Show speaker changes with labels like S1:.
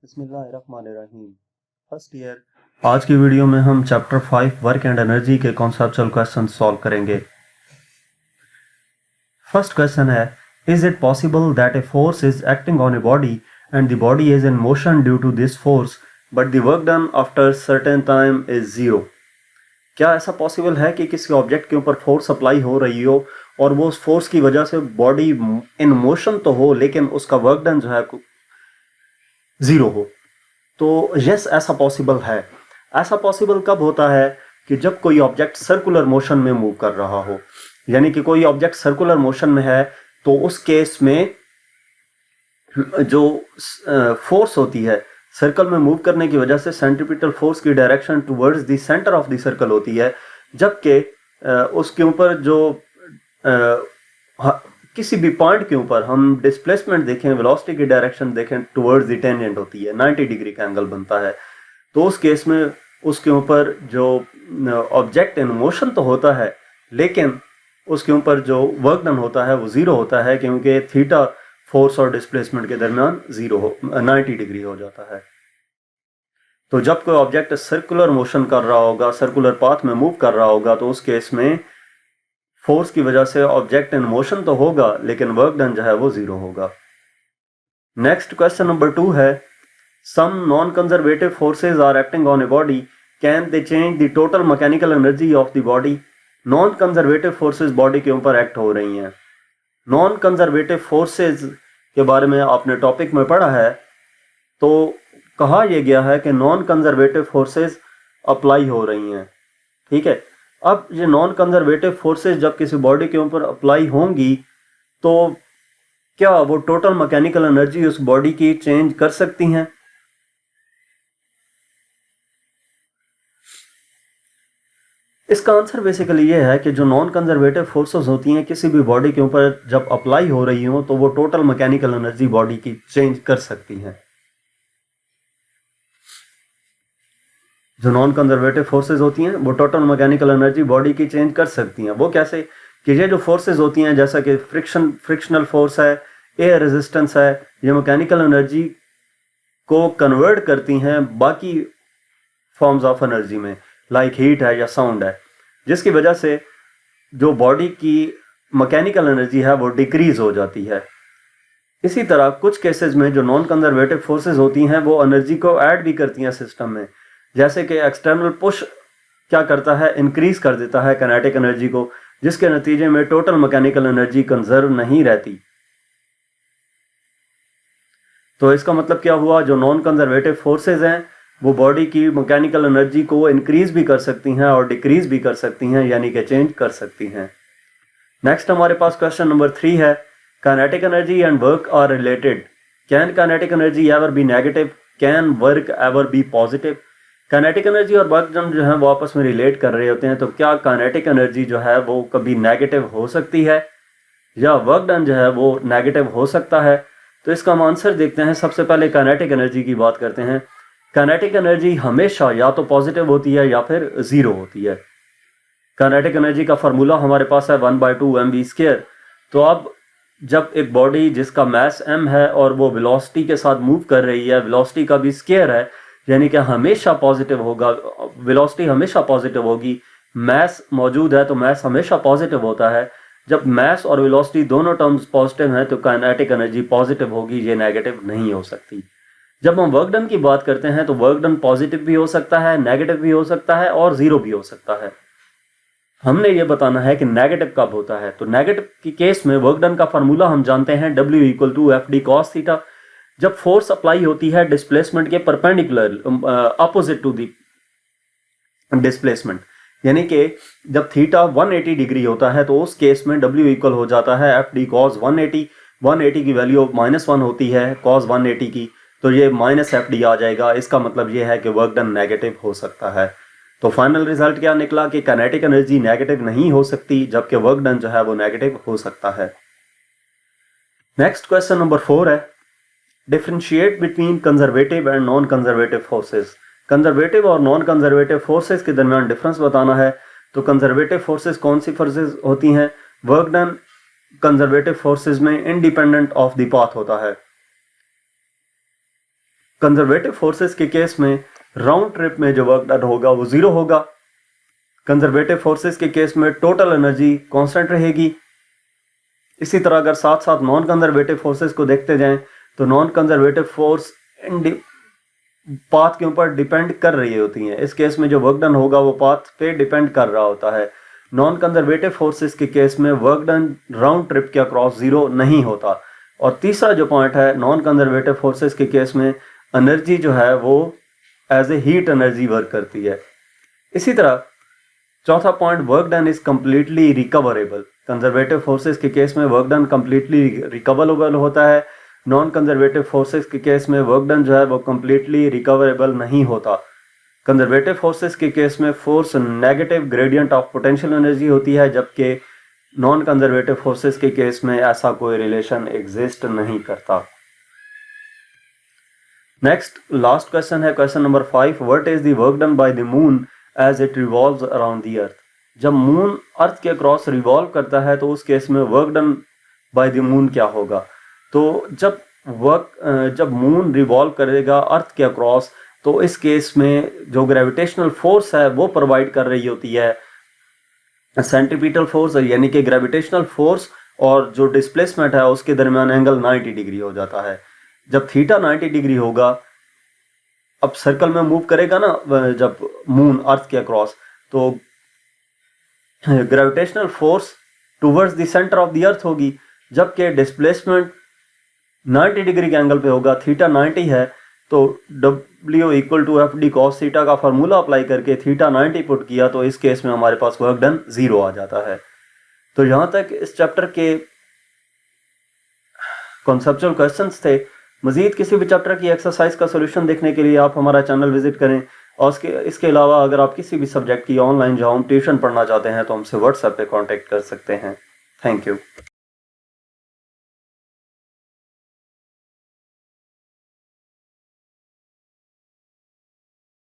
S1: बिस्मिल्लाहिर्रहमानिर्रहीम। First year. आज की वीडियो में हम चैप्टर 5 वर्क एंड एनर्जी के कॉन्सेप्चुअल क्वेश्चन सॉल्व करेंगे। फर्स्ट क्वेश्चन है, is it possible that a force is acting on a body and the body is in motion due to this force but the work done after certain time is zero? क्या ऐसा possible है कि किसी object के ऊपर force apply हो रही हो और वो उस फोर्स की वजह से बॉडी इन मोशन तो हो लेकिन उसका वर्क डन जो है जीरो हो? तो यस, ऐसा पॉसिबल है। ऐसा पॉसिबल कब होता है कि जब कोई ऑब्जेक्ट सर्कुलर मोशन में मूव कर रहा हो, यानी कि कोई ऑब्जेक्ट सर्कुलर मोशन में है तो उस केस में जो फोर्स होती है सर्कल में मूव करने की वजह से सेंट्रीपिटल फोर्स की direction towards the centre of the circle होती है, जबकि उसके ऊपर जो किसी भी पॉइंट के ऊपर हम डिस्प्लेसमेंट देखें, वेलोसिटी की डायरेक्शन देखें टुवर्ड्स द टेंजेंट होती है, 90 डिग्री का एंगल बनता है। तो उस केस में उसके ऊपर जो ऑब्जेक्ट इन मोशन तो होता है लेकिन उसके ऊपर जो वर्क डन होता है वो जीरो होता है, क्योंकि थीटा फोर्स और डिस्प्लेसमेंट के दरमियान 90 डिग्री हो जाता है। तो जब कोई ऑब्जेक्ट सर्कुलर मोशन कर रहा होगा, सर्कुलर पाथ में मूव कर रहा होगा, तो उस केस में फोर्स की वजह से ऑब्जेक्ट इन मोशन तो होगा लेकिन वर्क डन जो है वो जीरो होगा। नेक्स्ट क्वेश्चन नंबर 2 है, some non conservative forces are acting on a body, can they change the total mechanical energy of the body? Non conservative forces body के ऊपर एक्ट हो रही हैं। नॉन कंजर्वेटिव फोर्सेज के बारे में आपने टॉपिक में पढ़ा है, तो कहा यह गया है कि नॉन कंजर्वेटिव फोर्सेज अप्लाई हो रही हैं। ठीक है, अब ये नॉन कंजर्वेटिव फोर्सेज जब किसी बॉडी के ऊपर अप्लाई होंगी तो क्या वो टोटल मैकेनिकल एनर्जी उस बॉडी की चेंज कर सकती हैं? इसका आंसर बेसिकली ये है कि जो नॉन कंजर्वेटिव फोर्सेस होती हैं किसी भी बॉडी के ऊपर जब अप्लाई हो रही हो तो वो टोटल मैकेनिकल एनर्जी बॉडी की चेंज कर सकती हैं। जो नॉन कंजर्वेटिव फोर्सेस होती हैं वो टोटल मैकेनिकल एनर्जी बॉडी की चेंज कर सकती हैं। वो कैसे? कि ये जो फोर्सेस होती हैं जैसा कि फ्रिक्शनल फोर्स है, एयर रेजिस्टेंस है, ये मैकेनिकल एनर्जी को कन्वर्ट करती हैं बाकी फॉर्म्स ऑफ एनर्जी में, लाइक हीट है या साउंड है, जिसकी वजह से जो बॉडी की मैकेनिकल एनर्जी है वो डिक्रीज हो जाती है। इसी तरह कुछ केसेस में जो नॉन कंजर्वेटिव फोर्सेस होती हैं वो एनर्जी को ऐड भी करती हैं सिस्टम में, जैसे कि एक्सटर्नल पुश क्या करता है, इंक्रीज कर देता है काइनेटिक एनर्जी को, जिसके नतीजे में टोटल मैकेनिकल एनर्जी कंजर्व नहीं रहती। तो इसका मतलब क्या हुआ, जो नॉन कंजर्वेटिव फोर्सेज हैं वो बॉडी की मैकेनिकल एनर्जी को इंक्रीज भी कर सकती हैं और डिक्रीज भी कर सकती हैं, यानी कि चेंज कर सकती हैं। नेक्स्ट हमारे पास क्वेश्चन नंबर 3 है, kinetic energy and work are related, can kinetic energy ever be negative, can work ever be positive? Kinetic energy और वर्क डन जो है वो आपस में रिलेट कर रहे होते हैं, तो क्या काइनेटिक एनर्जी जो है वो कभी नेगेटिव हो सकती है या वर्क डन जो है वो नेगेटिव हो सकता है? तो इसका हम आंसर देखते हैं। सबसे पहले काइनेटिक एनर्जी की बात करते हैं। काइनेटिक एनर्जी हमेशा या तो पॉजिटिव होती है या फिर जीरो होती है। काइनेटिक एनर्जी का फार्मूला हमारे पास है 1/2 mv²। तो अब जब एक बॉडी जिसका मास m है और वो वेलोसिटी के साथ मूव कर रही है, वेलोसिटी का भी स्क्वायर है, यानी कि हमेशा पॉजिटिव होगा, वेलोसिटी हमेशा पॉजिटिव होगी। मास मौजूद है तो मास हमेशा पॉजिटिव होता है। जब मास और वेलोसिटी दोनों टर्म्स पॉजिटिव हैं तो काइनेटिक एनर्जी पॉजिटिव होगी, ये नेगेटिव नहीं हो सकती। जब हम वर्क डन की बात करते हैं तो वर्क डन पॉजिटिव भी हो सकता है, नेगेटिव भी हो सकता है और जीरो भी हो सकता है। हमने ये बताना है कि नेगेटिव कब होता है। तो नेगेटिव की केस में वर्क डन का फार्मूला हम जानते हैं, W = FD cos थीटा। जब फोर्स अप्लाई होती है डिस्प्लेसमेंट के perpendicular, opposite to the displacement, यानी कि जब थीटा 180 डिग्री होता है तो उस केस में W इक्वल हो जाता है FD cos 180। 180 की वैल्यू -1 होती है cos 180 की, तो ये -FD आ जाएगा। इसका मतलब ये है कि वर्क डन नेगेटिव हो सकता है। तो फाइनल रिजल्ट क्या निकला कि काइनेटिक एनर्जी नेगेटिव नहीं हो सकती, जबकि वर्क डन जो है वो नेगेटिव हो सकता है। नेक्स्ट क्वेश्चन नंबर 4 है, differentiate between conservative and non conservative forces. Conservative और नॉन कंजर्वेटिव फोर्सेस के दरमियान डिफरेंस बताना है। तो कंजर्वेटिव फोर्सेस कौन सी फोर्सेस होती हैं? वर्क डन कंजर्वेटिव फोर्सेस में इंडिपेंडेंट ऑफ द पाथ होता है। कंजर्वेटिव फोर्सेस के केस में राउंड ट्रिप में जो वर्क डन होगा वो 0 होगा। कंजर्वेटिव फोर्सेस के केस में टोटल एनर्जी कांस्टेंट रहेगी। इसी तरह अगर साथ साथ नॉन कंजर्वेटिव फोर्सेस को देखते जाएं तो नॉन कंजर्वेटिव फोर्स पाथ के ऊपर डिपेंड कर रही होती हैं। इस केस में जो वर्क डन होगा वो पाथ पे डिपेंड कर रहा होता है। नॉन कंजर्वेटिव फोर्सेस के केस में वर्क डन राउंड ट्रिप के अक्रॉस 0 नहीं होता। और तीसरा जो पॉइंट है, नॉन कंजर्वेटिव फोर्सेस के केस में एनर्जी जो है वो as a heat energy work करती है। इसी तरह चौथा point, work done is completely recoverable. Conservative forces के केस में वर्क डन कंप्लीटली रिकवरेबल होता है। नॉन कंजर्वेटिव फोर्सेस के केस में वर्क डन जो है वो कंप्लीटली रिकवरेबल नहीं होता। कंजर्वेटिव फोर्सेस के केस में force negative gradient of potential energy होती है, जबकि नॉन कंजर्वेटिव फोर्सेस के केस में ऐसा कोई रिलेशन एग्जिस्ट नहीं करता। नेक्स्ट लास्ट क्वेश्चन है question number 5, what is the work done by the moon as it revolves around the earth. जब मून अर्थ के अक्रॉस रिवॉल्व करता है तो उस केस में work done by the moon क्या होगा। तो जब मून रिवॉल्व करेगा अर्थ के अक्रॉस तो इस केस में जो ग्रेविटेशनल फोर्स है वो प्रोवाइड कर रही होती है सेंट्रीपिटल फोर्स, यानी कि ग्रेविटेशनल फोर्स और जो डिस्प्लेसमेंट है उसके दरमियान एंगल 90 डिग्री हो जाता है। जब थीटा 90 डिग्री होगा, अब सर्कल में मूव करेगा ना जब मून अर्थ के अक्रॉस, तो gravitational force towards the centre of the earth होगी, जबकि डिस्प्लेसमेंट 90 डिग्री के एंगल पे होगा। थीटा 90 है तो W equal to F D cos theta का फार्मूला अप्लाई करके थीटा 90 पुट किया तो इस केस में हमारे पास वर्क डन 0 आ जाता है। तो यहाँ तक इस चैप्टर के कॉन्सेप्चुअल क्वेश्चंस थे। मजीद किसी भी चैप्टर की एक्सरसाइज का सोल्यूशन देखने के लिए आप हमारा चैनल विजिट करें। और इसके अलावा अगर आप किसी भी सब्जेक्ट की ऑनलाइन जो हम ट्यूशन पढ़ना चाहते हैं तो हमसे व्हाट्सएप पे कांटेक्ट कर सकते हैं। Thank you.